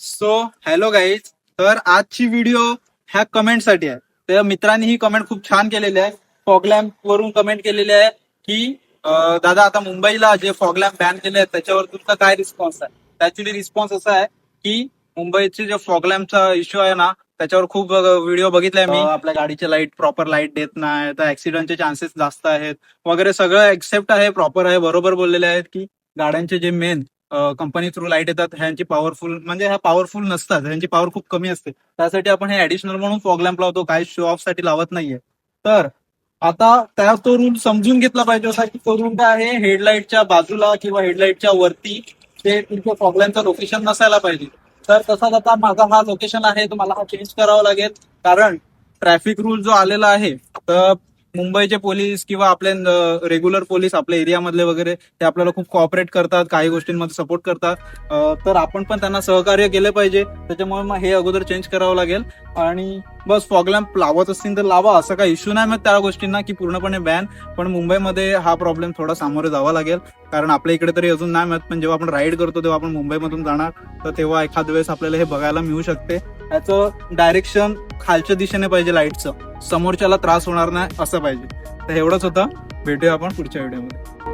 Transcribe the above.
So hello guys. तर आजची video ह्या कमेंटसाठी आहे. त्या मित्रांनी ही कमेंट खूप छान केलेली आहे. फॉगलॅम्प वरून कमेंट केलेली आहे की दादा आता मुंबईला जे फॉगलॅम्प बॅन केले आहेत त्याच्यावर तुमचा काय रिस्पॉन्स आहे. ऍक्च्युली रिस्पॉन्स असा आहे की मुंबईचे जे फॉगलॅम्पचा इश्यू आहे ना त्याच्यावर खूप व्हिडिओ बघितलाय मी. आपल्या गाडीचे लाईट प्रॉपर लाईट देत नाही तर ऍक्सिडेंटचे चान्सेस जास्त आहेत वगैरे सगळं एक्सेप्ट आहे, प्रॉपर आहे, बरोबर बोललेले आहेत की गाड्यांचे जे मेन कंपनी थ्रू लाईट येतात ह्यांची पॉवरफुल म्हणजे ह्या पॉवरफुल नसतात, ह्यांची पॉवर खूप कमी असते. त्यासाठी आपण हे ऍडिशनल म्हणून फॉग लॅम्प लावतो, काही शो ऑफ साठी लावत नाहीये. तर आता त्या तो रूल समजून घेतला पाहिजे होता की तो रूल काय आहे, हेडलाईटच्या बाजूला किंवा हेडलाईटच्या वरती ते तुमच्या फॉग लॅम्पचं लोकेशन नसायला पाहिजे. तर तसाच आता माझा हा लोकेशन आहे तो मला हा चेंज करावा लागेल, कारण ट्रॅफिक रूल जो आलेला आहे तर मुंबईचे पोलीस किंवा आपले रेग्युलर पोलीस आपल्या एरियामधले वगैरे ते आपल्याला खूप कॉपरेट करतात, काही गोष्टींमध्ये सपोर्ट करतात. तर आपण पण त्यांना सहकार्य केलं पाहिजे. त्याच्यामुळे मग हे अगोदर चेंज करावं लागेल. आणि बस फॉग लॅम्प लावत असतील तर लावा, असं काही इश्यू नाही मग त्या गोष्टींना की पूर्णपणे बॅन. पण मुंबईमध्ये हा प्रॉब्लेम थोडा सामोरे जावा लागेल, कारण आपल्या इकडे तरी अजून नाही मिळत. पण जेव्हा आपण राईड करतो तेव्हा आपण मुंबईमधून जाणार तर तेव्हा एखाद वेळेस आपल्याला हे बघायला मिळू शकते. याचं डायरेक्शन खालच्या दिशेने पाहिजे, लाईटचं समोरच्याला त्रास होणार नाही असं पाहिजे. तर एवढंच होतं. भेटूया आपण पुढच्या व्हिडिओमध्ये.